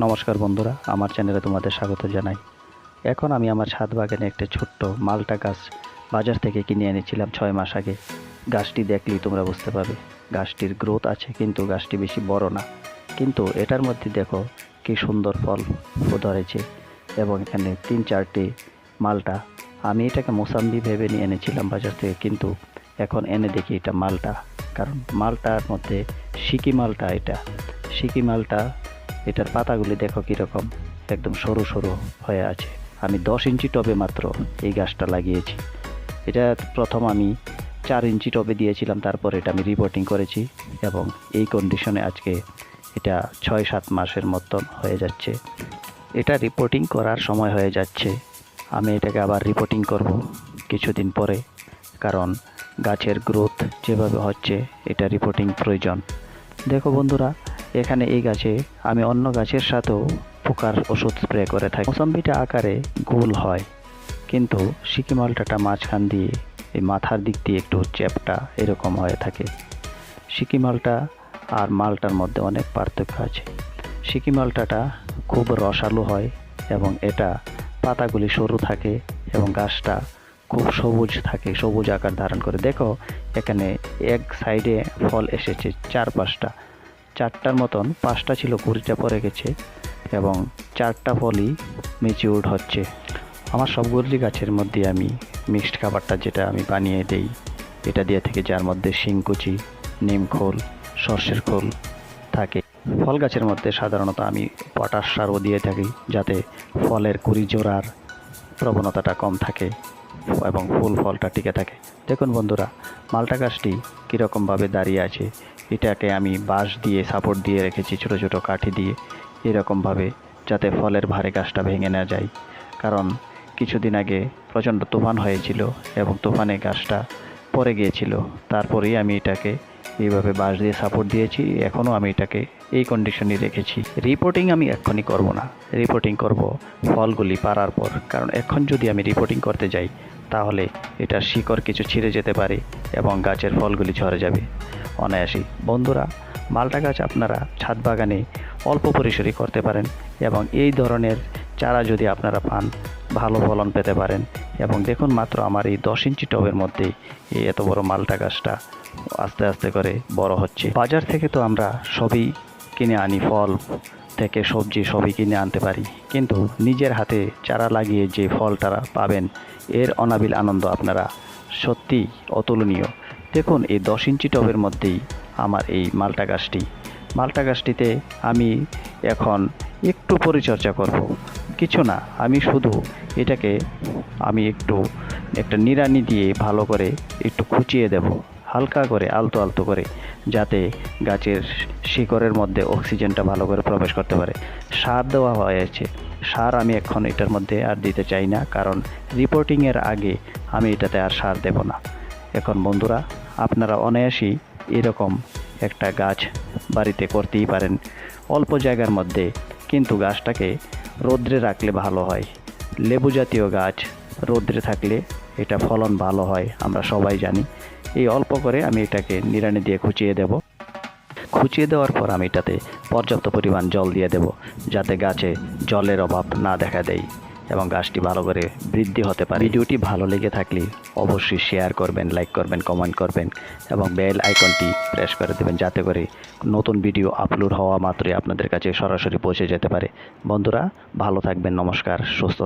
নমস্কার বন্ধুরা, আমার চ্যানেলে তোমাদের স্বাগত জানাই। এখন আমি আমার ছাদ বাগানে একটা ছোট্ট মালটা গাছ বাজার থেকে কিনে এনেছিলাম 6 মাস আগে। গাছটি দেখলেই তোমরা বুঝতে পারবে গাছটির গ্রোথ আছে, কিন্তু গাছটি বেশি বড় না। কিন্তু এটার মধ্যে দেখো কি সুন্দর ফল ধরেছে, এবং এখানে 3-4টি মালটা। আমি এটাকে মোসাম্বি ভেবে নিয়ে এনেছিলাম বাজার থেকে, কিন্তু এখন এনে দেখি এটা মালটা। কারণ মালটার মধ্যে সিকি মালটা, এটা সিকি মালটা। এটার পাতাগুলি দেখো কীরকম, একদম সরু সরু হয়ে আছে। আমি 10 ইঞ্চি টবে মাত্র এই গাছটা লাগিয়েছি। এটা প্রথম আমি 4 ইঞ্চি টবে দিয়েছিলাম, তারপর এটা আমি রিপোর্টিং করেছি, এবং এই কন্ডিশনে আজকে এটা 6-7 মাসের মতন হয়ে যাচ্ছে। এটা রিপোর্টিং করার সময় হয়ে যাচ্ছে। আমি এটাকে আবার রিপোর্টিং করব কিছুদিন পরে, কারণ গাছের গ্রোথ যেভাবে হচ্ছে এটা রিপোর্টিং প্রয়োজন। দেখো বন্ধুরা, এখানে এই গাছে আমি অন্য গাছের সাথেও পোকার ওষুধ স্প্রে করে থাকি। মৌসম্বিটা আকারে গোল হয়, কিন্তু সিকি মালটাটা মাঝখান দিয়ে এই মাথার দিক দিয়ে একটু চ্যাপটা এরকম হয়ে থাকে। সিকি মালটা আর মালটার মধ্যে অনেক পার্থক্য আছে। সিকি মালটাটা খুব রসালো হয়, এবং এটা পাতাগুলি সরু থাকে, এবং গাছটা খুব সবুজ থাকে, সবুজ আকার ধারণ করে। দেখো এখানে এক সাইডে ফল এসেছে 4-5টা, 4টার মতন, 5টা ছিল, কুড়িটা পড়ে গেছে, এবং 4টা ফলই ম্যাচিউরড হচ্ছে। আমার সবগুলি গাছের মধ্যে আমি মিক্সড খাবারটা যেটা আমি বানিয়ে দেই, এটা দিয়ে থেকে, যার মধ্যে শিংকুচি, নিম খোল, সর্ষের খোল থাকে। ফল গাছের মধ্যে সাধারণত আমি পটাশ সারও দিয়ে থাকি, যাতে ফলের কুড়ি জোড়ার প্রবণতাটা কম থাকে এবং ফুল ফলটা টিকে থাকে। দেখুন বন্ধুরা, মালটা গাছটি কীরকমভাবে দাঁড়িয়ে আছে। এটাকে আমি বাঁশ দিয়ে সাপোর্ট দিয়ে রেখেছি, ছোটো ছোটো কাঠি দিয়ে, এরকমভাবে, যাতে ফলের ভারে গাছটা ভেঙে না যায়। কারণ কিছুদিন আগে প্রচণ্ড তুফান হয়েছিল, এবং তুফানে গাছটা পড়ে গিয়েছিল। তারপরেই আমি এটাকে এইভাবে বাঁশ দিয়ে সাপোর্ট দিয়েছি। এখনও আমি এটাকে এই কন্ডিশনে রেখেছি। রিপোর্টিং আমি এক্ষুনি করব না, রিপোর্টিং করব ফলগুলি পারার পর। কারণ এখন যদি আমি রিপোর্টিং করতে যাই, তাহলে এটার শিকড় কিছু ছিঁড়ে যেতে পারে, এবং গাছের ফলগুলি ঝরে যাবে অনায়াসেই। বন্ধুরা, মালটা গাছ আপনারা ছাদ বাগানে অল্প পরিসরে করতে পারেন, এবং এই ধরনের চারা যদি আপনারা পান, ভালো ফলন পেতে পারেন। এবং দেখুন, মাত্র আমার এই 10 ইঞ্চি টবের মধ্যেই এই এত বড় মালটা গাছটা আস্তে আস্তে করে বড় হচ্ছে। বাজার থেকে তো আমরা সবই কিনে আনি, ফল থেকে সবজি সবই কিনে আনতে পারি, কিন্তু নিজের হাতে চারা লাগিয়ে যে ফলটা পাবেন, এর অনাবিল আনন্দ আপনারা সত্যি অতুলনীয়। দেখুন, এই 10 ইঞ্চি টবের মধ্যেই আমার এই মালটা গাছটিতে আমি এখন একটু পরিচর্যা করব, কিছু না, আমি শুধু এটাকে একটা নিড়ানি দিয়ে ভালো করে একটু খুঁচিয়ে দেব, হালকা করে, আলতো আলতো করে, যাতে গাছের শিকড়ের মধ্যে অক্সিজেনটা ভালো করে প্রবেশ করতে পারে। সার দেওয়া হয়েছে, সার আমি এখন এটার মধ্যে আর দিতে চাই না, কারণ রিপোর্টিংয়ের আগে আমি এটাতে আর সার দেব না। এখন বন্ধুরা, আপনারা অনায়াসেই এরকম একটা গাছ বাড়িতে করতেই পারেন, অল্প জায়গার মধ্যে, কিন্তু গাছটাকে রৌদ্রে রাখলে ভালো হয়। লেবু জাতীয় গাছ রৌদ্রে থাকলে এটা ফলন ভালো হয়, আমরা সবাই জানি। এই অল্প করে আমি এটাকে নিড়ানি দিয়ে খুঁচিয়ে দেওয়ার পর আমি এটাতে পর্যাপ্ত পরিমাণ জল দিয়ে দেব, যাতে গাছে জলের অভাব না দেখা দেয়, এবং গাছটি ভালো করে বৃদ্ধি হতে পারে। ভিডিওটি ভালো লেগে থাকলে অবশ্যই শেয়ার করবেন, লাইক করবেন, কমেন্ট করবেন, এবং বেল আইকনটি প্রেস করে দেবেন, যাতে করে নতুন ভিডিও আপলোড হওয়া মাত্রই আপনাদের কাছে সরাসরি পৌঁছে যেতে পারে। বন্ধুরা, ভালো থাকবেন, নমস্কার, সুস্থ